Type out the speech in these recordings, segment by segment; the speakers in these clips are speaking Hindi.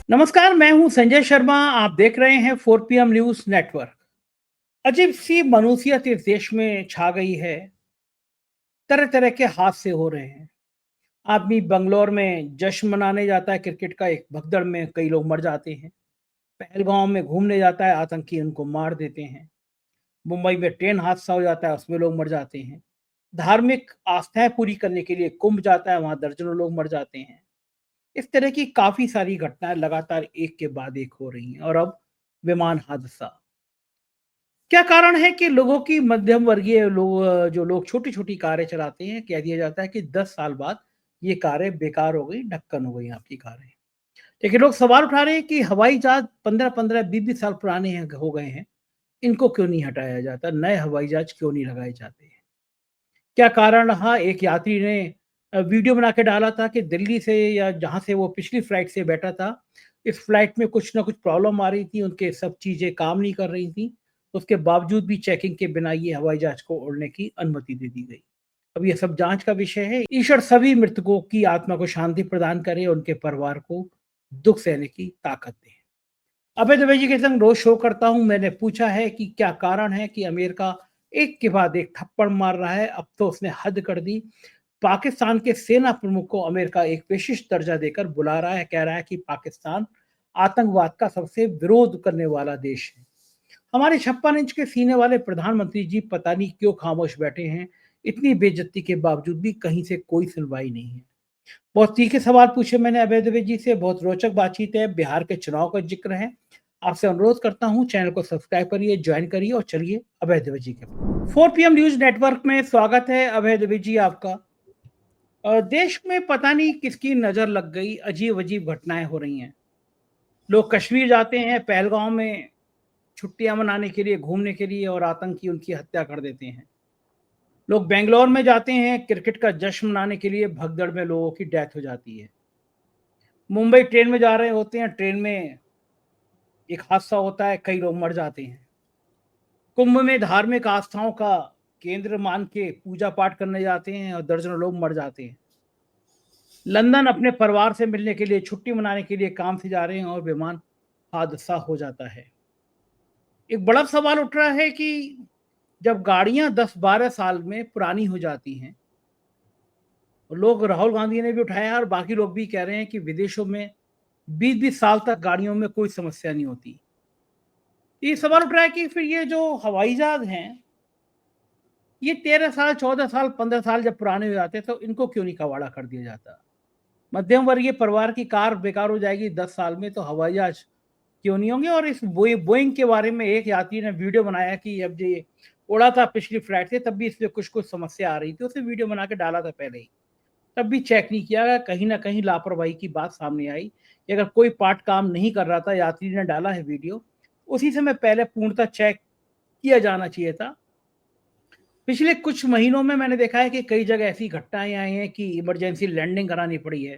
नमस्कार, मैं हूं संजय शर्मा। आप देख रहे हैं 4 PM न्यूज नेटवर्क। अजीब सी मनुष्यत इस देश में छा गई है। तरह तरह के हादसे हो रहे हैं। आदमी बंगलौर में जश्न मनाने जाता है क्रिकेट का, एक भगदड़ में कई लोग मर जाते हैं। पहलगांव में घूमने जाता है, आतंकी उनको मार देते हैं। मुंबई में ट्रेन हादसा हो जाता है, उसमें लोग मर जाते हैं। धार्मिक आस्थाएं पूरी करने के लिए कुंभ जाता है, वहां दर्जनों लोग मर जाते हैं। इस तरह की काफी सारी घटनाएं लगातार एक के बाद एक हो रही हैं। और अब विमान हादसा। क्या कारण है कि लोगों की मध्यम वर्गीय लोग, जो लोग छोटी छोटी कारें चलाते हैं, कह दिया जाता है कि 10 साल बाद ये कारें बेकार हो गई, ढक्कन हो गई आपकी कारें। लेकिन लोग सवाल उठा रहे हैं कि हवाई जहाज 15-15 20-20 साल पुराने हो गए हैं, इनको क्यों नहीं हटाया जाता, नए हवाई जहाज क्यों नहीं लगाए जाते हैं। क्या कारण रहा? एक यात्री ने वीडियो बना के डाला था कि दिल्ली से या जहां से वो पिछली फ्लाइट से बैठा था, इस फ्लाइट में कुछ ना कुछ प्रॉब्लम आ रही थी, उनके सब चीजें काम नहीं कर रही थी। उसके बावजूद भी चेकिंग के बिना ये हवाई जहाज को उड़ने की अनुमति दे दी गई। अब ये सब जांच का विषय है। ईश्वर सभी मृतकों की आत्मा को शांति प्रदान करे, उनके परिवार को दुख सहने की ताकत दे। अभय दुबे जी के संग रोज शो करता हूं। मैंने पूछा है कि क्या कारण है कि अमेरिका एक के बाद एक थप्पड़ मार रहा है। अब तो उसने हद कर दी। पाकिस्तान के सेना प्रमुख को अमेरिका एक विशिष्ट दर्जा देकर बुला रहा है, कह रहा है कि पाकिस्तान आतंकवाद का सबसे विरोध करने वाला देश है। हमारे 56 इंच के सीने वाले प्रधानमंत्री जी पता नहीं क्यों खामोश बैठे हैं। इतनी बेइज्जती के बावजूद भी कहीं से कोई सुनवाई नहीं है। बहुत तीखे सवाल पूछे मैंने अभय दुबे जी से। बहुत रोचक बातचीत है, बिहार के चुनाव का जिक्र है। आपसे अनुरोध करता हूं, चैनल को सब्सक्राइब करिए, ज्वाइन करिए और चलिए अभय दुबे जी के 4 PM न्यूज नेटवर्क में स्वागत है। अभय दुबे जी आपका। देश में पता नहीं किसकी नजर लग गई, अजीब अजीब घटनाएं हो रही हैं। लोग कश्मीर जाते हैं, पहलगांव में छुट्टियां मनाने के लिए, घूमने के लिए, और आतंकी उनकी हत्या कर देते हैं। लोग बेंगलोर में जाते हैं क्रिकेट का जश्न मनाने के लिए, भगदड़ में लोगों की डेथ हो जाती है। मुंबई ट्रेन में जा रहे होते हैं, ट्रेन में एक हादसा होता है, कई लोग मर जाते हैं। कुंभ में धार्मिक आस्थाओं का केंद्र मान के पूजा पाठ करने जाते हैं और दर्जनों लोग मर जाते हैं। लंदन अपने परिवार से मिलने के लिए, छुट्टी मनाने के लिए काम से जा रहे हैं और विमान हादसा हो जाता है। एक बड़ा सवाल उठ रहा है कि जब गाड़ियां 10-12 साल में पुरानी हो जाती हैं, और लोग, राहुल गांधी ने भी उठाया और बाकी लोग भी कह रहे हैं कि विदेशों में 20-20 साल तक गाड़ियों में कोई समस्या नहीं होती। ये सवाल उठ रहा है कि फिर ये जो हवाई जहाज हैं, ये 13 साल, 14 साल, 15 साल जब पुराने हो जाते हैं, तो इनको क्यों नहीं कबाड़ा कर दिया जाता। मध्यम वर्गीय परिवार की कार बेकार हो जाएगी 10 साल में, तो हवाई जहाज क्यों नहीं होंगे। और इस बोइंग के बारे में एक यात्री ने वीडियो बनाया कि अब ये उड़ा था पिछली फ्लाइट से, तब भी इसमें कुछ कुछ समस्या आ रही थी, उसे वीडियो बना के डाला था पहले ही। तब भी चेक नहीं किया गया। कहीं ना कहीं लापरवाही की बात सामने आई कि अगर कोई पार्ट काम नहीं कर रहा था, यात्री ने डाला है वीडियो, उसी समय पहले पूर्णतः चेक किया जाना चाहिए था। पिछले कुछ महीनों में मैंने देखा है कि कई जगह ऐसी घटनाएं आई हैं कि इमरजेंसी लैंडिंग करानी पड़ी है।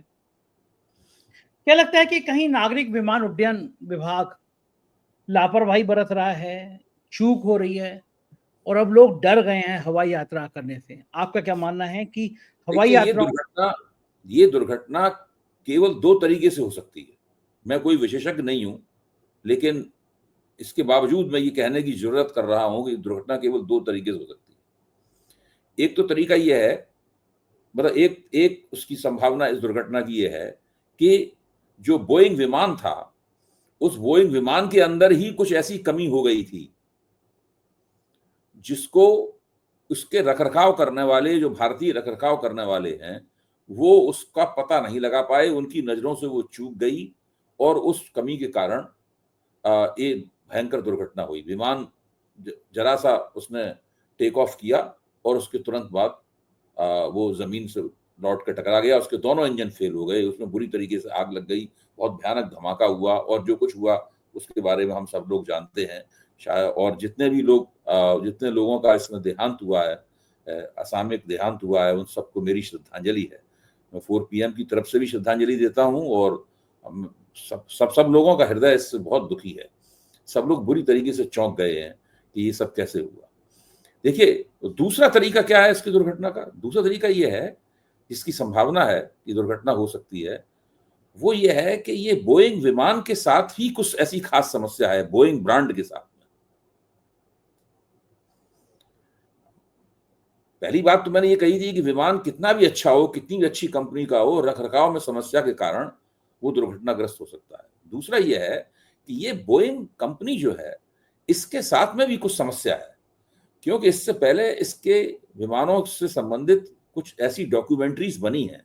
क्या लगता है कि कहीं नागरिक विमान उड्डयन विभाग लापरवाही बरत रहा है, चूक हो रही है, और अब लोग डर गए हैं हवाई यात्रा करने से? आपका क्या मानना है कि हवाई देखिए, यात्राओं। ये दुर्घटना केवल 2 तरीके से हो सकती है। मैं कोई विशेषज्ञ नहीं हूँ, लेकिन इसके बावजूद मैं ये कहने की ज़रूरत कर रहा हूँ कि दुर्घटना केवल 2 तरीके से हो सकती है। एक तो तरीका ये है, मतलब एक एक उसकी संभावना इस दुर्घटना की ये है कि जो बोइंग विमान था, उस बोइंग विमान के अंदर ही कुछ ऐसी कमी हो गई थी, जिसको उसके रखरखाव करने वाले, जो भारतीय रखरखाव करने वाले हैं, वो उसका पता नहीं लगा पाए, उनकी नज़रों से वो चूक गई और उस कमी के कारण ये भयंकर दुर्घटना हुई। विमान ज़रा-सा उसने टेक ऑफ किया और उसके तुरंत बाद वो ज़मीन से लौट के टकरा गया, उसके दोनों इंजन फेल हो गए, उसमें बुरी तरीके से आग लग गई, बहुत भयानक धमाका हुआ और जो कुछ हुआ उसके बारे में हम सब लोग जानते हैं। शायद और जितने लोगों का इसमें देहांत हुआ है, असामयिक देहांत हुआ है, उन सबको मेरी श्रद्धांजलि है। मैं 4 PM की तरफ से भी श्रद्धांजलि देता हूँ और सब लोगों का हृदय इससे बहुत दुखी है। सब लोग बुरी तरीके से चौंक गए हैं कि ये सब कैसे हुआ। देखिए, दूसरा तरीका क्या है इसकी दुर्घटना का? दूसरा तरीका ये है, जिसकी संभावना है कि दुर्घटना हो सकती है, वो ये है कि ये बोइंग विमान के साथ ही कुछ ऐसी खास समस्या है, बोइंग ब्रांड के साथ में। पहली बात तो मैंने ये कही थी कि विमान कितना भी अच्छा हो, कितनी भी अच्छी कंपनी का हो, रखरखाव में समस्या के कारण वो दुर्घटनाग्रस्त हो सकता है। दूसरा ये है कि ये बोइंग कंपनी जो है, इसके साथ में भी कुछ समस्या है, क्योंकि इससे पहले इसके विमानों से संबंधित कुछ ऐसी डॉक्यूमेंट्रीज बनी हैं,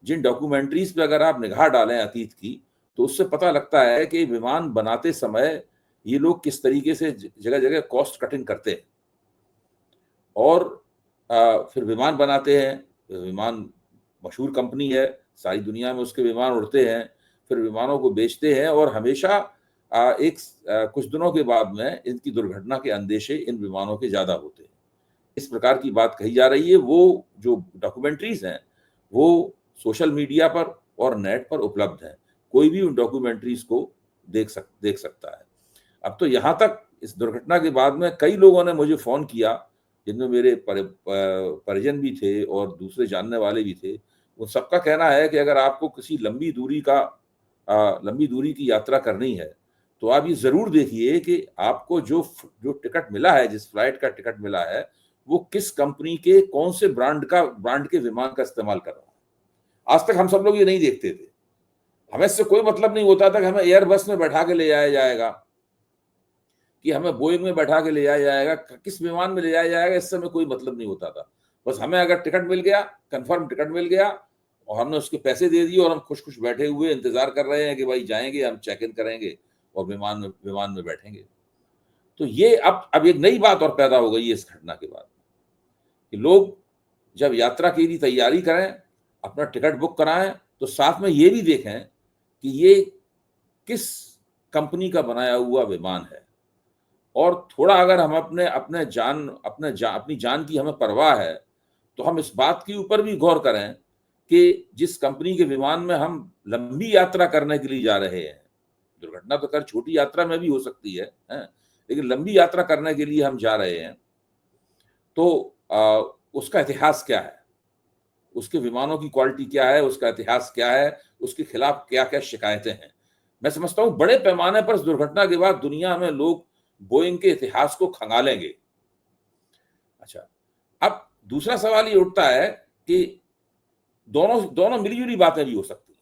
जिन डॉक्यूमेंट्रीज पे अगर आप निगाह डालें अतीत की, तो उससे पता लगता है कि विमान बनाते समय ये लोग किस तरीके से जगह-जगह कॉस्ट कटिंग करते हैं और फिर विमान बनाते हैं। विमान मशहूर कंपनी है, सारी दुनिया में उसके विमान उड़ते हैं, फिर विमानों को बेचते हैं और हमेशा कुछ दिनों के बाद में इनकी दुर्घटना के अंदेशे इन विमानों के ज़्यादा होते हैं। इस प्रकार की बात कही जा रही है। वो जो डॉक्यूमेंट्रीज़ हैं, वो सोशल मीडिया पर और नेट पर उपलब्ध हैं। कोई भी उन डॉक्यूमेंट्रीज़ को देख सकता है। अब तो यहाँ तक इस दुर्घटना के बाद में कई लोगों ने मुझे फ़ोन किया, जिनमें मेरे परिजन भी थे और दूसरे जानने वाले भी थे। उन सबका कहना है कि अगर आपको किसी लंबी दूरी की यात्रा करनी है, तो आप ये ज़रूर देखिए कि आपको जो टिकट मिला है, जिस फ्लाइट का टिकट मिला है, वो किस कंपनी के कौन से ब्रांड के विमान का इस्तेमाल कर रहा है। आज तक हम सब लोग ये नहीं देखते थे। हमें इससे कोई मतलब नहीं होता था कि हमें एयरबस में बैठा के ले जाया जाएगा, कि हमें बोइंग में बैठा के ले जाया जाएगा, किस विमान में ले जाया जाएगा, इससे हमें कोई मतलब नहीं होता था। बस हमें अगर टिकट मिल गया, कन्फर्म टिकट मिल गया और हमने उसके पैसे दे दिए और हम खुश-खुश बैठे हुए इंतज़ार कर रहे हैं कि भाई जाएँगे, हम चेक इन करेंगे और विमान में बैठेंगे। तो ये अब एक नई बात और पैदा हो गई है इस घटना के बाद, कि लोग जब यात्रा के लिए तैयारी करें, अपना टिकट बुक कराएँ, तो साथ में ये भी देखें कि ये किस कंपनी का बनाया हुआ विमान है। और थोड़ा अगर हम अपनी जान की हमें परवाह है, तो हम इस बात के ऊपर भी गौर करें कि जिस कंपनी के विमान में हम लंबी यात्रा करने के लिए जा रहे हैं, दुर्घटना तो खैर छोटी यात्रा में भी हो सकती है, हैं? लेकिन लंबी यात्रा करने के लिए हम जा रहे हैं, तो उसका इतिहास क्या है? उसके विमानों की क्वालिटी क्या है? उसका इतिहास क्या है? उसके खिलाफ क्या-क्या शिकायतें हैं? मैं समझता हूँ बड़े पैमाने पर इस दुर्घटना के बाद दुनिया में लोग बोइंग के इतिहास को खंगालेंगे। अच्छा, अब दूसरा सवाल ये उठता है कि दोनों दोनों मिली-जुली बातें भी हो सकती हैं।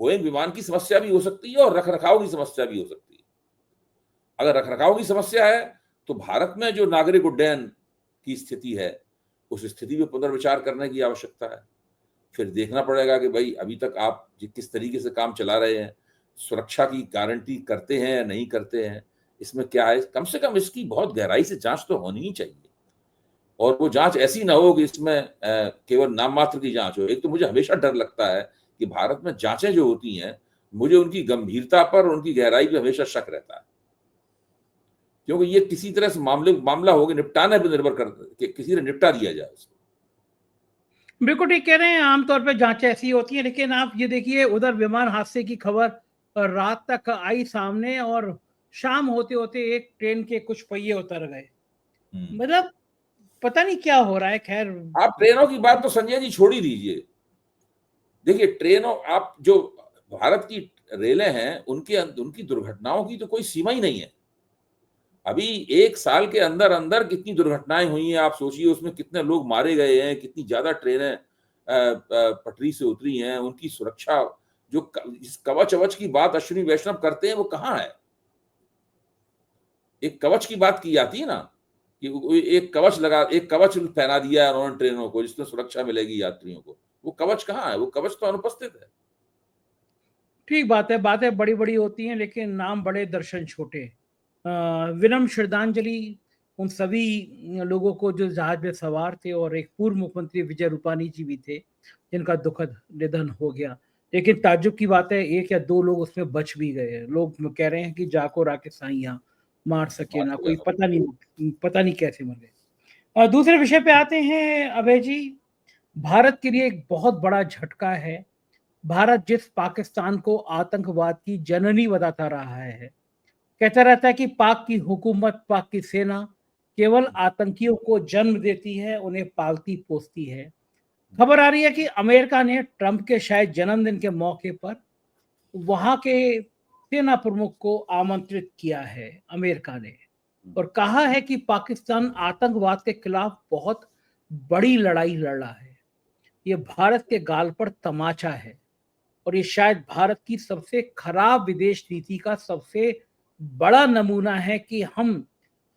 बोइंग विमान की समस्या भी हो सकती है और रख-रखाव की समस्या भी हो सकती है। अगर रख-रखाव की समस्या है, तो भारत में जो नागरिक उड्डयन की स्थिति है, उस स्थिति पे पुनर्विचार करने की आवश्यकता है। फिर देखना पड़ेगा कि भई अभी तक आप किस तरीके से काम चला रहे हैं, सुरक्षा की गारंटी करते हैं या नहीं करते हैं, इसमें क्या है? कम से कम इसकी बहुत गहराई से जाँच तो होनी ही चाहिए। और वो जाँच ऐसी ना हो कि इसमें केवल नाम मात्र की जाँच हो। एक तो मुझे हमेशा डर लगता है कि भारत में जाँचें जो होती हैं, मुझे उनकी गंभीरता पर और उनकी गहराई पे हमेशा शक रहता है। क्योंकि ये किसी तरह से मामला हो के निपटाने पे निर्भर कि किसी ने निपटा दिया जाए उसको। बिल्कुल ठीक कह रहे हैं। आमतौर पे जांचें ऐसी होती हैं, लेकिन आप ये देखिए उधर विमान हादसे की खबर रात तक आई सामने और शाम होते-होते एक ट्रेन के कुछ पहिए उतर गए। हुँ। मतलब पता नहीं क्या हो रहा है। खैर आप ट्रेनों की बात तो संजय जी छोड़ ही दीजिए। देखिए ट्रेनों आप जो भारत की रेलें हैं, उनकी दुर्घटनाओं की तो कोई सीमा ही नहीं है। अभी 1 साल के अंदर-अंदर कितनी दुर्घटनाएँ हुई हैं, आप सोचिए उसमें कितने लोग मारे गए हैं, कितनी ज़्यादा ट्रेनें पटरी से उतरी हैं, उनकी सुरक्षा जो जिस कवच-अवच की बात अश्विनी वैष्णव करते हैं, वो कहाँ है? एक कवच की बात की जाती है ना, कि वो एक कवच पहना दिया है उन्होंने ट्रेनों को, जिसमें सुरक्षा मिलेगी यात्रियों को। वो कवच कहाँ है? वो कवच तो अनुपस्थित है। ठीक बात है, बातें बड़ी-बड़ी होती हैं लेकिन नाम बड़े दर्शन छोटे। विनम्र श्रद्धांजलि उन सभी लोगों को जो जहाज में सवार थे और एक पूर्व मुख्यमंत्री विजय रूपानी जी भी थे, जिनका दुखद निधन हो गया। लेकिन ताज्जुब की बात है 1 या 2 लोग उसमें बच भी गए हैं। लोग कह रहे हैं कि जाको राखे साइयाँ मार सके ना कोई, पता नहीं कैसे मर गए। दूसरे विषय पे आते हैं अभय जी। भारत के लिए एक बहुत बड़ा झटका है। भारत जिस पाकिस्तान को आतंकवाद की जननी बताता रहा है, कहता रहता है कि पाक की हुकूमत, पाक की सेना केवल आतंकियों को जन्म देती है, उन्हें पालती पोसती है। खबर आ रही है कि अमेरिका ने ट्रंप के शायद जन्मदिन के मौके पर वहां के सेना प्रमुख को आमंत्रित किया है अमेरिका ने, और कहा है कि पाकिस्तान आतंकवाद के खिलाफ बहुत बड़ी लड़ाई लड़ रहा है। ये भारत के गाल पर तमाचा है, और ये शायद भारत की सबसे खराब विदेश नीति का सबसे बड़ा नमूना है कि हम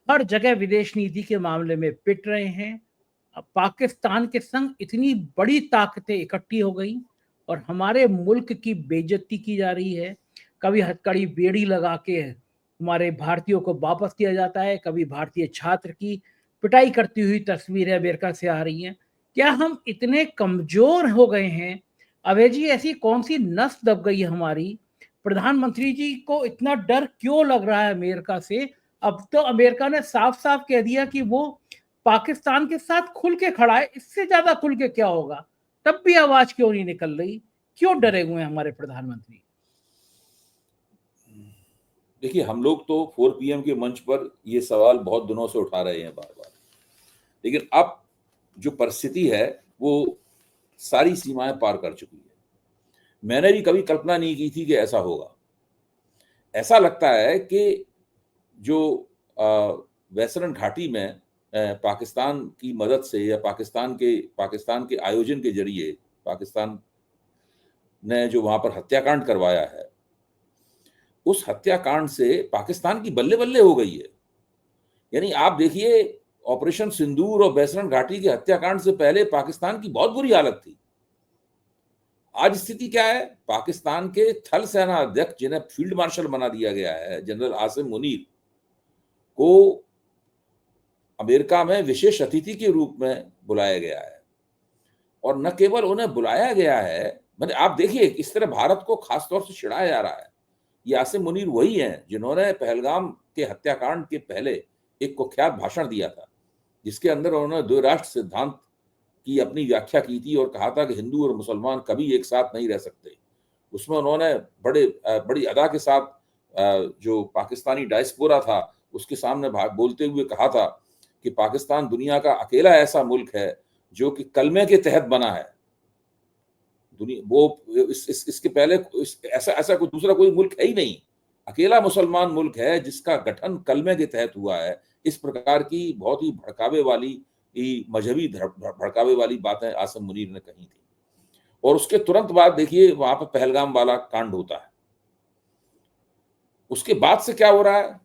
हर जगह विदेश नीति के मामले में पिट रहे हैं। अब पाकिस्तान के संग इतनी बड़ी ताकतें इकट्ठी हो गई और हमारे मुल्क की बेइज्जती की जा रही है। कभी हथकड़ी बेड़ी लगा के हमारे भारतीयों को वापस किया जाता है, कभी भारतीय छात्र की पिटाई करती हुई तस्वीरें अमेरिका से आ रही हैं। क्या हम इतने कमजोर हो गए हैं? अभय जी, ऐसी कौन सी नस दब गई है हमारी? प्रधानमंत्री जी को इतना डर क्यों लग रहा है अमेरिका से? अब तो अमेरिका ने साफ-साफ कह दिया कि वो पाकिस्तान के साथ खुल के खड़ा है, इससे ज़्यादा खुल के क्या होगा? तब भी आवाज़ क्यों नहीं निकल रही? क्यों डरे हुए हैं हमारे प्रधानमंत्री? देखिए, हम लोग तो 4 पीएम के मंच पर ये सवाल बहुत दिनों से उठा रहे हैं बार-बार। लेकिन अब जो परिस्थिति है, वो सारी सीमाएँ पार कर चुकी है। मैंने भी कभी कल्पना नहीं की थी कि ऐसा होगा। ऐसा लगता है कि जो अ, वेस्टर्न घाटी में पाकिस्तान की मदद से या पाकिस्तान के आयोजन के ज़रिए पाकिस्तान ने जो वहाँ पर हत्याकांड करवाया है, उस हत्याकांड से पाकिस्तान की बल्ले-बल्ले हो गई है। यानी आप देखिए, ऑपरेशन सिंदूर और वेस्टर्न घाटी के हत्याकांड से पहले पाकिस्तान की बहुत बुरी हालत थी। आज स्थिति क्या है? पाकिस्तान के थल सेना अध्यक्ष, जिन्हें फील्ड मार्शल बना दिया गया है, जनरल आसिम मुनीर को अमेरिका में विशेष अतिथि के रूप में बुलाया गया है। और न केवल उन्हें बुलाया गया है, मतलब आप देखिए किस तरह भारत को खास तौर से चिढ़ाया जा रहा है। ये आसिम मुनीर वही हैं जिन्होंने पहलगाम के हत्याकांड के पहले एक कुख्यात भाषण दिया था, जिसके अंदर उन्होंने द्वि राष्ट्र सिद्धांत की अपनी व्याख्या की थी और कहा था कि हिंदू और मुसलमान कभी एक साथ नहीं रह सकते। उसमें उन्होंने बड़ी अदा के साथ जो पाकिस्तानी डायस्पोरा था, उसके सामने बोलते हुए कहा था कि पाकिस्तान दुनिया का अकेला ऐसा मुल्क है जो कि कलमे के तहत बना है। इसके पहले ऐसा कोई दूसरा कोई मुल्क है ही नहीं। अकेला मुसलमान मुल्क है जिसका गठन कलमे के तहत हुआ है। इस प्रकार की बहुत ही मजहबी भड़कावे वाली बातें आसिम मुनीर ने कही थी। और उसके तुरंत बाद देखिए वहां पर पहलगाम वाला कांड होता है। उसके बाद से क्या हो रहा है?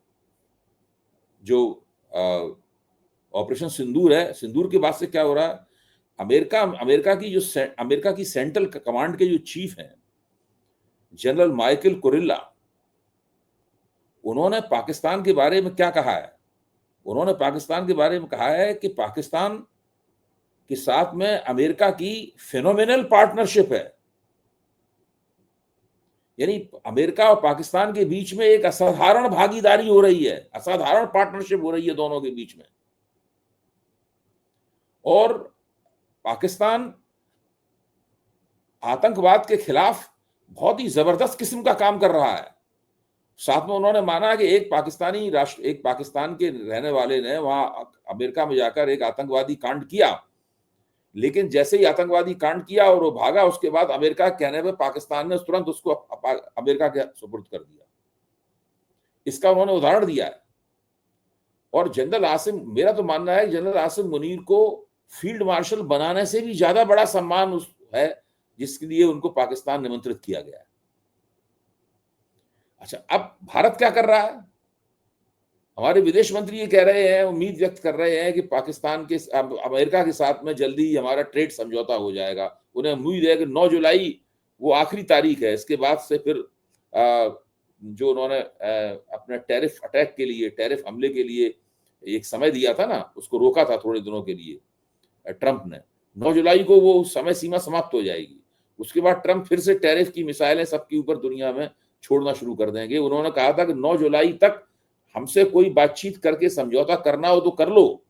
जो ऑपरेशन सिंदूर है, सिंदूर के बाद से क्या हो रहा है? अमेरिका की सेंट्रल कमांड के जो चीफ हैं, जनरल माइकल कुरिल्ला, उन्होंने पाकिस्तान के बारे में क्या कहा है? उन्होंने पाकिस्तान के बारे में कहा है कि पाकिस्तान के साथ में अमेरिका की फिनोमिनल पार्टनरशिप है। यानी अमेरिका और पाकिस्तान के बीच में एक असाधारण भागीदारी हो रही है, असाधारण पार्टनरशिप हो रही है दोनों के बीच में। और पाकिस्तान आतंकवाद के खिलाफ बहुत ही जबरदस्त किस्म का काम कर रहा है। साथ में उन्होंने माना कि एक पाकिस्तान के रहने वाले ने वहां अमेरिका में जाकर एक आतंकवादी कांड किया, लेकिन जैसे ही आतंकवादी कांड किया और वो भागा, उसके बाद अमेरिका के कहने पे पाकिस्तान ने तुरंत उसको अमेरिका के सुपुर्द कर दिया। इसका उन्होंने उदाहरण दिया है। और मेरा तो मानना है जनरल आसिम मुनीर को फील्ड मार्शल बनाने से भी ज्यादा बड़ा सम्मान है जिसके लिए उनको पाकिस्तान निमंत्रित किया गया है। अच्छा, अब भारत क्या कर रहा है? हमारे विदेश मंत्री ये कह रहे हैं, उम्मीद व्यक्त कर रहे हैं कि अमेरिका के साथ में जल्दी ही हमारा ट्रेड समझौता हो जाएगा। उन्हें उम्मीद है कि 9 जुलाई वो आखिरी तारीख है। इसके बाद से फिर जो उन्होंने अपने टैरिफ हमले के लिए एक समय दिया था ना, उसको रोका था थोड़े दिनों के लिए ट्रंप ने। 9 जुलाई को वो समय सीमा समाप्त हो जाएगी। उसके बाद ट्रंप फिर से टैरिफ की मिसाइलें सबके ऊपर दुनिया में छोड़ना शुरू कर देंगे। उन्होंने कहा था कि 9 जुलाई तक हमसे कोई बातचीत करके समझौता करना हो तो कर लो,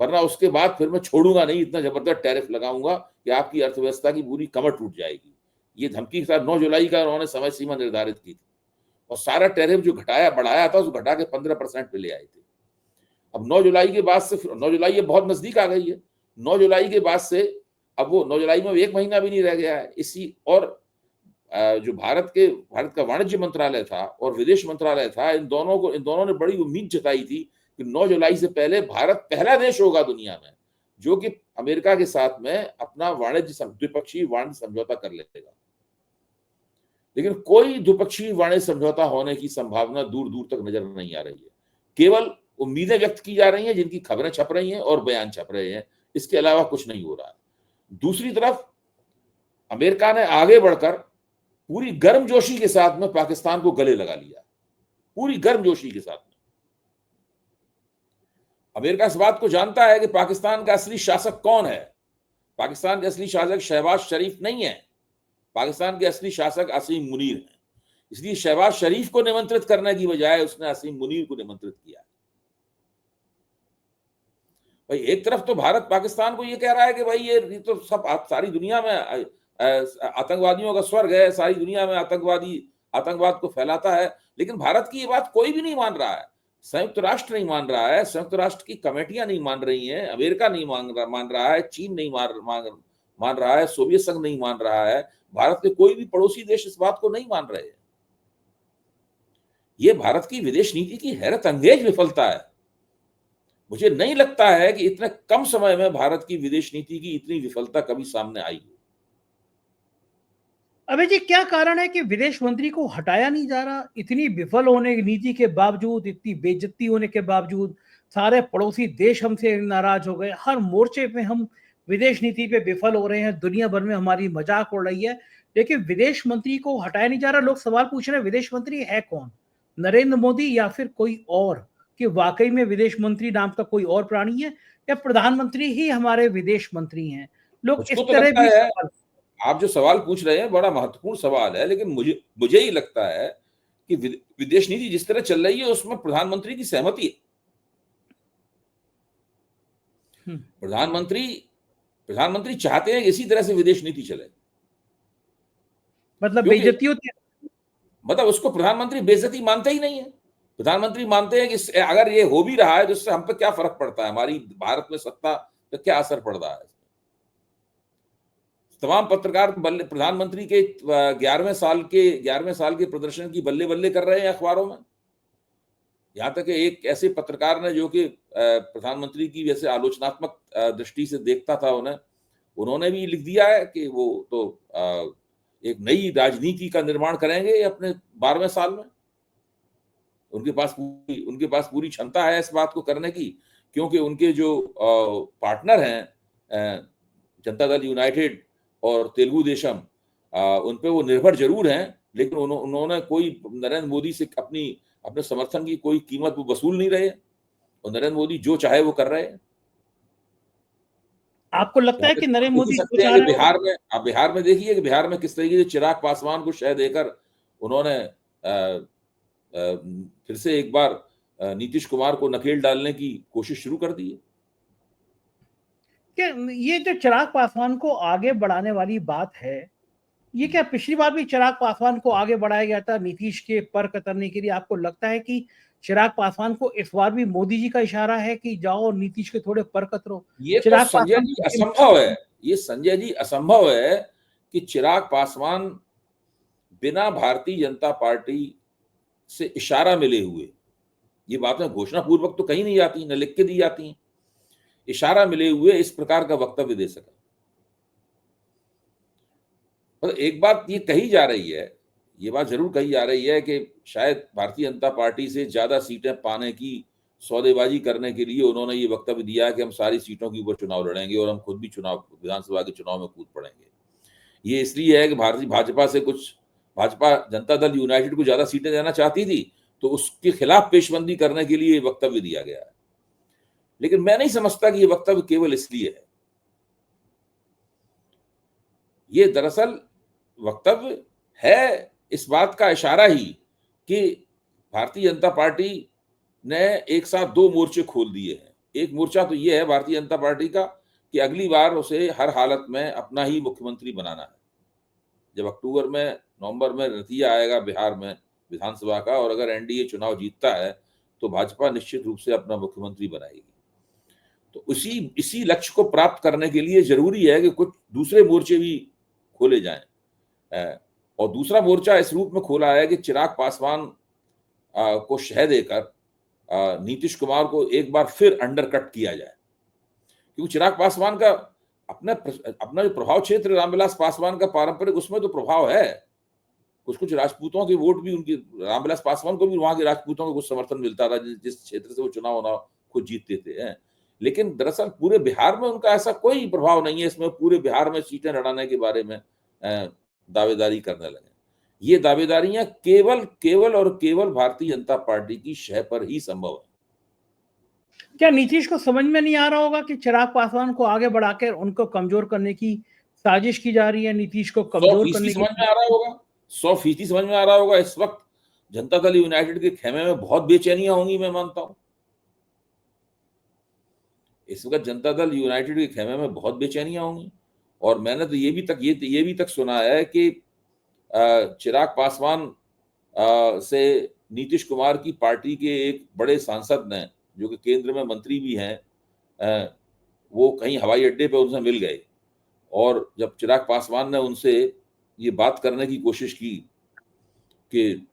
वरना उसके बाद फिर मैं छोड़ूंगा नहीं, इतना जबरदस्त टैरिफ लगाऊंगा कि आपकी अर्थव्यवस्था की पूरी कमर टूट जाएगी। ये धमकी के साथ 9 जुलाई का उन्होंने समय सीमा निर्धारित की थी और सारा टैरिफ जो बढ़ाया था उसको घटा के 15% पे ले आए थे। अब 9 जुलाई के बाद से 9 जुलाई ये बहुत नजदीक आ गई है। 9 जुलाई के बाद से अब वो 9 जुलाई में 1 महीना भी नहीं रह गया है। इसी और जो भारत का वाणिज्य मंत्रालय था और विदेश मंत्रालय था, इन दोनों ने बड़ी उम्मीद जताई थी कि 9 जुलाई से पहले भारत पहला देश होगा दुनिया में जो कि अमेरिका के साथ में अपना द्विपक्षीय वाणिज्य समझौता कर लेगा। लेकिन कोई द्विपक्षीय वाणिज्य समझौता होने की संभावना दूर दूर तक नजर नहीं आ रही है। केवल उम्मीदें व्यक्त की जा रही हैं, जिनकी खबरें छप रही हैं और बयान छप रहे हैं, इसके अलावा कुछ नहीं हो रहा है। दूसरी तरफ अमेरिका ने आगे बढ़कर पूरी गर्मजोशी के साथ में पाकिस्तान को गले लगा लिया, पूरी गर्मजोशी के साथ में। अमेरिका इस बात को जानता है कि पाकिस्तान का असली शासक कौन है। पाकिस्तान के असली शासक शहबाज शरीफ नहीं है, पाकिस्तान के असली शासक असीम मुनीर हैं। इसलिए शहबाज शरीफ को निमंत्रित करने की बजाय उसने असीम मुनीर को निमंत्रित किया। भाई एक तरफ तो भारत पाकिस्तान को ये कह रहा है कि भाई ये तो सब सारी दुनिया में आतंकवादियों का स्वर्ग है, सारी दुनिया में आतंकवाद को फैलाता है, लेकिन भारत की ये बात कोई भी नहीं मान रहा है। संयुक्त राष्ट्र नहीं मान रहा है, संयुक्त राष्ट्र की कमेटियां नहीं मान रही हैं, अमेरिका नहीं मान रहा है, चीन नहीं मान रहा है, सोवियत संघ नहीं मान रहा है, भारत के कोई भी पड़ोसी देश इस बात को नहीं मान रहे हैं। ये भारत की विदेश नीति की हैरत अंगेज विफलता है। मुझे नहीं लगता है कि इतने कम समय में भारत की विदेश नीति की इतनी विफलता कभी सामने आई हो। अबे जी, क्या कारण है कि विदेश मंत्री को हटाया नहीं जा रहा? इतनी विफल होने की नीति के बावजूद, इतनी बेइज्जती होने के बावजूद, सारे पड़ोसी देश हमसे नाराज हो गए, हर मोर्चे पे हम विदेश नीति पे विफल हो रहे हैं, दुनिया भर में हमारी मजाक उड़ रही है, लेकिन विदेश मंत्री को हटाया नहीं जा रहा। लोग सवाल पूछ रहे हैं, विदेश मंत्री है कौन? नरेंद्र मोदी या फिर कोई और? कि वाकई में विदेश मंत्री नाम का कोई और प्राणी है, या प्रधानमंत्री ही हमारे विदेश मंत्री हैं? लोग इस मुझको तो तरह लगता भी है सवाल। आप जो सवाल पूछ रहे हैं बड़ा महत्वपूर्ण सवाल है, लेकिन मुझे ही लगता है कि विदेश नीति जिस तरह चल रही है उसमें प्रधानमंत्री की सहमति है। प्रधानमंत्री चाहते हैं कि इसी तरह से विदेश नीति चले। मतलब क्योंकि बेइज्जती होती है। मतलब उसको प्रधानमंत्री बेइज्जती मानते ही नहीं है। प्रधानमंत्री मानते हैं कि अगर ये हो भी रहा है तो इससे हम पे क्या फर्क पड़ता है, हमारी भारत में सत्ता पे क्या असर पड़ रहा है। तमाम पत्रकार प्रधानमंत्री के 11वें साल के प्रदर्शन की बल्ले बल्ले कर रहे हैं अखबारों में। यहां तक कि एक ऐसे पत्रकार ने जो कि प्रधानमंत्री की वैसे आलोचनात्मक दृष्टि से देखता था उन्होंने भी लिख दिया है कि वो तो एक नई राजनीति का निर्माण करेंगे अपने 12वें साल में। उनके पास पूरी क्षमता है इस बात को करने की, क्योंकि उनके जो पार्टनर हैं जनता दल यूनाइटेड और तेलुगु देशम, उन पे वो निर्भर जरूर हैं, लेकिन उन्होंने कोई नरेंद्र मोदी से अपने समर्थन की कोई कीमत वो वसूल नहीं रहे, और नरेंद्र मोदी जो चाहे वो कर रहे हैं। आपको लगता है कि नरेंद्र देख ही मोदी जो सकते हैं चाह कि रहे हैं बिहार में देखिए कि बिहार में किस तरीके से चिराग पासवान को शह देकर उन्होंने फिर से एक बार नीतीश कुमार को नकेल डालने की कोशिश शुरू कर दी है। क्या ये जो चिराग पासवान को आगे बढ़ाने वाली बात है, ये क्या पिछली बार भी चिराग पासवान को आगे बढ़ाया गया था नीतीश के पर कतरने के लिए? आपको लगता है कि चिराग पासवान को इस बार भी मोदी जी का इशारा है कि जाओ नीतीश के थोड़े पर कतरो? ये तो चिराग संजय पासवान जी असंभव है, ये संजय जी असंभव है कि चिराग पासवान बिना भारतीय जनता पार्टी से इशारा मिले हुए, ये बातें घोषणा पूर्वक तो कहीं नहीं जाती, न लिख के दी जाती हैं, इशारा मिले हुए इस प्रकार का वक्तव्य दे सका। पर एक बात ये कही जा रही है, ये बात जरूर कही जा रही है कि शायद भारतीय जनता पार्टी से ज्यादा सीटें पाने की सौदेबाजी करने के लिए उन्होंने ये वक्तव्य दिया कि हम सारी सीटों के ऊपर चुनाव लड़ेंगे और हम खुद भी विधानसभा के चुनाव में कूद पड़ेंगे। ये इसलिए है कि भाजपा जनता दल यूनाइटेड को ज्यादा सीटें देना चाहती थी, तो उसके खिलाफ पेशबंदी करने के लिए वक्तव्य दिया गया है। लेकिन मैं नहीं समझता कि ये वक्तव्य केवल इसलिए है। ये दरअसल वक्तव्य है इस बात का इशारा ही कि भारतीय जनता पार्टी ने एक साथ दो मोर्चे खोल दिए हैं। एक मोर्चा तो ये है भारतीय जनता पार्टी का कि अगली बार उसे हर हालत में अपना ही मुख्यमंत्री बनाना है। जब अक्टूबर में नवंबर में नतीजा आएगा बिहार में विधानसभा का, और अगर एनडीए चुनाव जीतता है तो भाजपा निश्चित रूप से अपना मुख्यमंत्री बनाएगी। तो इसी लक्ष्य को प्राप्त करने के लिए जरूरी है कि कुछ दूसरे मोर्चे भी खोले जाएं। और दूसरा मोर्चा इस रूप में खोला है कि चिराग पासवान को शह देकर नीतीश कुमार को एक बार फिर अंडरकट किया जाए, क्योंकि चिराग पासवान का अपना जो प्रभाव क्षेत्र रामविलास पासवान का पारंपरिक, उसमें तो प्रभाव है। कुछ राजपूतों के वोट भी उनकी, रामविलास पासवान को भी वहां के राजपूतों को कुछ समर्थन मिलता था जिस क्षेत्र से वो चुनाव खुद जीतते थे। लेकिन दरअसल पूरे बिहार में उनका ऐसा कोई प्रभाव नहीं है। इसमें पूरे बिहार में सीटें लड़ाने के बारे में दावेदारी करने लगे। ये दावेदारियां केवल और केवल भारतीय जनता पार्टी की शह पर ही संभव है। क्या नीतीश को समझ में नहीं आ रहा होगा कि चिराग पासवान को आगे बढ़ाकर उनको कमजोर करने की साजिश की जा रही है? नीतीश को कमजोर करने की समझ में आ रहा होगा, 100% समझ में आ रहा होगा। इस वक्त जनता दल यूनाइटेड के खेमे में बहुत बेचैनियां होंगी, मैं मानता हूं। इस वक्त जनता दल यूनाइटेड के खेमे में बहुत बेचैनियां होंगी। और मैंने तो ये भी तक सुना है कि चिराग पासवान से नीतीश कुमार की पार्टी के एक बड़े सांसद ने, जो कि केंद्र में मंत्री भी हैं, वो कहीं हवाई अड्डे पे उनसे मिल गए। और जब चिराग पासवान ने उनसे ये बात करने की कोशिश की कि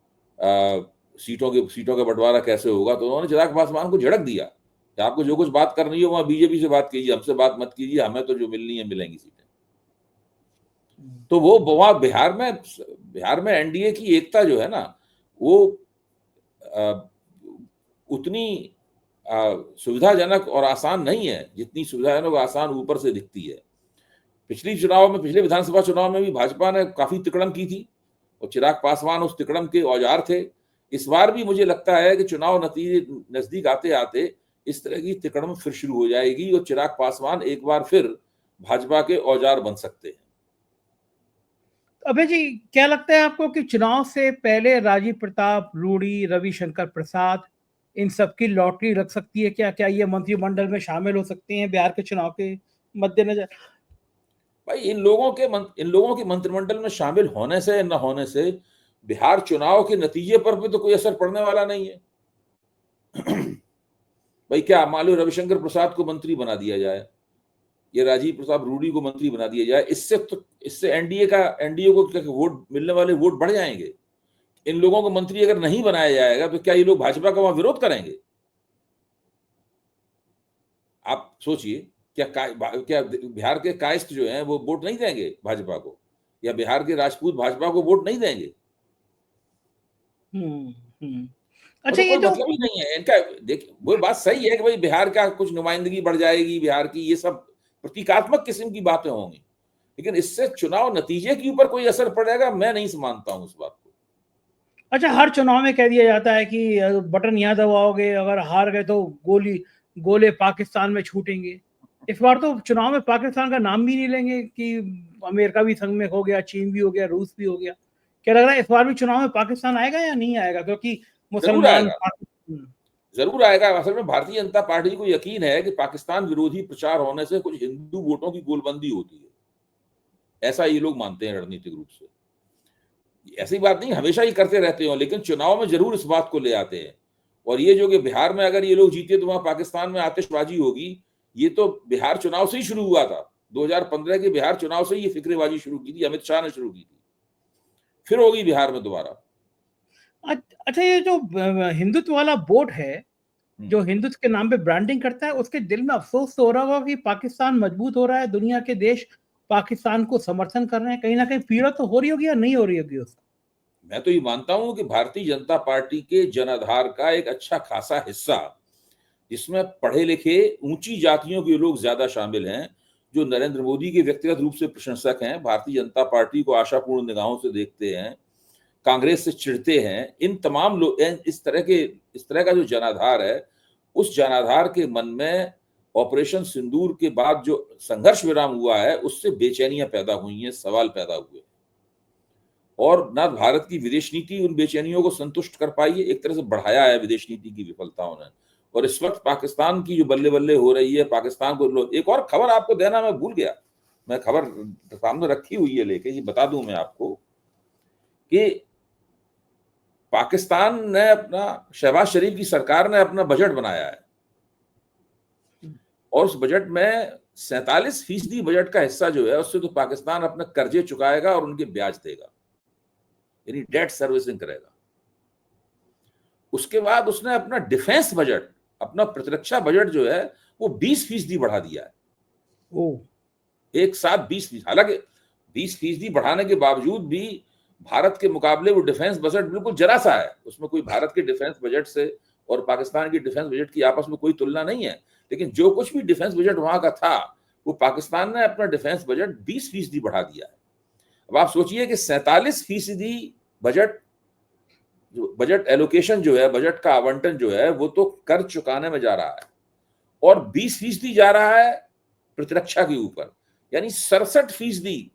सीटों का बंटवारा कैसे होगा, तो उन्होंने चिराग पासवान को झड़क दिया कि आपको जो कुछ बात करनी है वहां बीजेपी से बात कीजिए, हमसे बात मत कीजिए, हमें तो जो मिलनी है मिलेंगी सीटें। तो वो वहां बिहार में एनडीए की एकता जो है ना, वो उतनी सुविधाजनक और आसान नहीं है जितनी सुविधाजनक और आसान ऊपर से दिखती है। पिछले विधानसभा चुनाव में भी भाजपा ने काफी तिकड़म की थी और चिराग पासवान उस तिकड़म के औजार थे। इस बार भी मुझे लगता है कि चुनाव नतीजे नजदीक आते आते इस तरह की तिकड़म फिर शुरू हो जाएगी और चिराग पासवान एक बार फिर भाजपा के औजार बन सकते हैं। अभय जी, क्या लगता है आपको कि चुनाव से पहले राजीव प्रताप, रूडी, रविशंकर प्रसाद, इन सबकी लॉटरी लग सकती है? क्या ये मंत्रिमंडल में शामिल हो सकते हैं बिहार के चुनाव के मद्देनजर? भाई, इन लोगों के मंत्रिमंडल में शामिल होने से न होने से बिहार चुनाव के नतीजे पर भी तो कोई असर पड़ने वाला नहीं है। भाई, क्या मान लो रविशंकर प्रसाद को मंत्री बना दिया जाए या राजीव प्रताप रूडी को मंत्री बना दिया जाए, इससे एनडीए को वोट मिलने वाले वोट बढ़ जाएंगे। इन लोगों को मंत्री अगर नहीं बनाया जाएगा तो क्या ये लोग भाजपा का वहां विरोध करेंगे? आप सोचिए, क्या बिहार के कायस्थ जो हैं वो वोट नहीं देंगे भाजपा को, या बिहार के राजपूत भाजपा को वोट नहीं देंगे? अच्छा, तो ये कोई जो मतलब ही नहीं है इनका। देखिए, वो बात सही है कि भाई बिहार का कुछ नुमाइंदगी बढ़ जाएगी बिहार की, ये सब प्रतीकात्मक किस्म की बातें होंगी, लेकिन इससे चुनाव नतीजे के ऊपर कोई असर पड़ेगा, मैं नहीं मानता हूं उस बात को। अच्छा, हर चुनाव में कह दिया जाता है कि बटन यहाँ दबाओगे, अगर हार गए तो गोले पाकिस्तान में छूटेंगे। इस बार तो चुनाव में पाकिस्तान का नाम भी नहीं लेंगे कि अमेरिका भी संग में हो गया, चीन भी हो गया, रूस भी हो गया। क्या लग रहा है इस बार भी चुनाव में पाकिस्तान आएगा या नहीं आएगा? क्योंकि जरूर मुसलमान आएगा, जरूर आएगा। असल में भारतीय जनता पार्टी को यकीन है कि पाकिस्तान विरोधी प्रचार होने से कुछ हिंदू वोटों की गोलबंदी होती है, ऐसा ये लोग मानते हैं रणनीतिक रूप से। ऐसी बात नहीं हमेशा ही करते रहते हो, लेकिन चुनाव में जरूर इस बात को ले आते हैं। और ये जो कि बिहार में अगर ये लोग जीते तो वहां पाकिस्तान में आतिशबाजी होगी, ये तो बिहार चुनाव से ही शुरू हुआ था। 2015 के बिहार चुनाव से ही ये फिक्रेबाजी शुरू की थी, अमित शाह ने शुरू की थी, फिर होगी बिहार में दोबारा। अच्छा, ये जो हिंदुत्व वाला वोट है, जो हिंदुत्व के नाम पे ब्रांडिंग करता है, उसके दिल में अफसोस तो हो रहा होगा कि पाकिस्तान मजबूत हो रहा है, दुनिया के देश पाकिस्तान को समर्थन कर रहे हैं। कहीं ना कहीं पीड़ा तो हो रही होगी या नहीं हो रही होगी उसको? मैं तो ये मानता हूं कि भारतीय जनता पार्टी के जनाधार का एक अच्छा खासा हिस्सा, जिसमें पढ़े लिखे ऊंची जातियों के लोग ज्यादा शामिल हैं, जो नरेंद्र मोदी के व्यक्तिगत रूप से प्रशंसक हैं, भारतीय जनता पार्टी को आशापूर्ण निगाहों से देखते हैं, कांग्रेस से चिढ़ते हैं, इन तमाम लोग, इस तरह का जो जनाधार है, उस जनाधार के मन में ऑपरेशन सिंदूर के बाद जो संघर्ष विराम हुआ है उससे बेचैनियां पैदा हुई हैं, सवाल पैदा हुए, और ना भारत की विदेश नीति उन बेचैनियों को संतुष्ट कर पाई है। एक तरह से बढ़ाया है विदेश नीति की विफलताओं ने। और इस वक्त पाकिस्तान की जो बल्ले बल्ले हो रही है, पाकिस्तान को, एक और खबर आपको देना मैं भूल गया, मैं खबर सामने रखी हुई है लेके, ये बता दूं मैं आपको कि पाकिस्तान ने शहबाज शरीफ की सरकार ने अपना बजट बनाया है और उस बजट में 47% बजट का हिस्सा जो है उससे तो पाकिस्तान अपने कर्जे चुकाएगा और उनके ब्याज देगा, यानी डेट सर्विसिंग करेगा। उसके बाद उसने अपना डिफेंस बजट, अपना प्रतिरक्षा बजट जो है वो 20% बढ़ा दिया है। एक साथ 20%। हालांकि 20% बढ़ाने के बावजूद भी भारत के मुकाबले वो डिफेंस बजट बिल्कुल जरा सा है। उसमें कोई भारत के डिफेंस बजट से और पाकिस्तान की डिफेंस बजट की आपस में कोई तुलना नहीं है। लेकिन जो कुछ भी डिफेंस बजट वहां का था, वो पाकिस्तान ने अपना डिफेंस बजट 20% बढ़ा दिया है। अब आप सोचिए कि 47% बजट, जो बजट एलोकेशन जो है, बजट का आवंटन जो है, वो तो कर चुकाने में जा रहा है और 20% जा रहा है प्रतिरक्षा के ऊपर, यानी 67%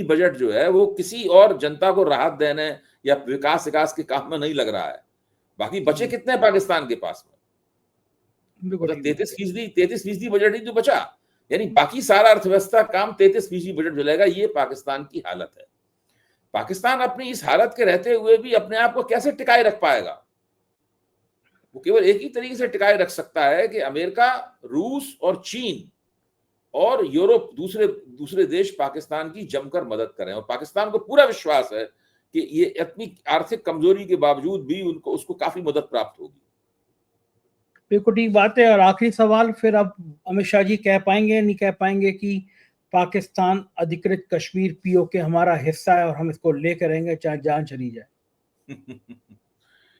बजट जो है वो किसी और जनता को राहत देने या विकास के काम में नहीं लग रहा है। बाकी बचे कितने हैं पाकिस्तान के पास में? मतलब 33% बजट ही जो बचा, यानी बाकी सारा अर्थव्यवस्था काम 33% बजट चलेगा। ये पाकिस्तान की हालत है। पाकिस्तान अपनी इस हालत के रहते हुए भी अपने आप को कैसे टिकाए रख पाएगा? वो केवल एक ही तरीके से टिकाए रख सकता है कि अमेरिका, रूस और चीन और यूरोप, दूसरे देश पाकिस्तान की जमकर मदद करें। और पाकिस्तान को पूरा विश्वास है कि ये अपनी आर्थिक कमजोरी के बावजूद भी उसको काफी मदद प्राप्त होगी। बिल्कुल ठीक बात है। और आखिरी सवाल, फिर अब अमित शाह जी कह पाएंगे नहीं कह पाएंगे कि पाकिस्तान अधिकृत कश्मीर पीओके हमारा हिस्सा है और हम इसको लेकर रहेंगे चाहे जान चली जाए?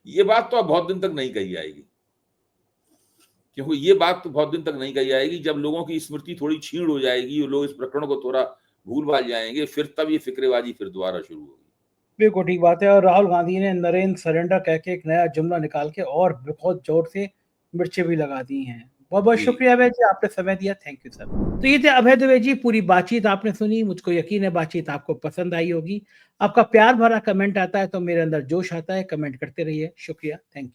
ये बात तो अब बहुत दिन तक नहीं कही जाएगी, क्योंकि ये बात तो बहुत दिन तक नहीं कही जाएगी। जब लोगों की स्मृति थोड़ी क्षीण हो जाएगी और लोग इस प्रकरण को थोड़ा भूल भाल जाएंगे, फिर तब ये फिक्रेबाजी फिर दोबारा शुरू होगी। बिल्कुल ठीक बात है। और राहुल गांधी ने नरेंद्र सरेंडर कह के एक नया जुमला निकाल के और बहुत जोर से मिर्चें भी लगा दी हैं। बहुत बहुत शुक्रिया अभय जी, आपने समय दिया। Thank you sir. तो ये थे अभय दुबे जी। पूरी बातचीत आपने सुनी, मुझको यकीन है बातचीत आपको पसंद आई होगी। आपका प्यार भरा कमेंट आता है तो मेरे अंदर जोश आता है। कमेंट करते रहिए। शुक्रिया। Thank you.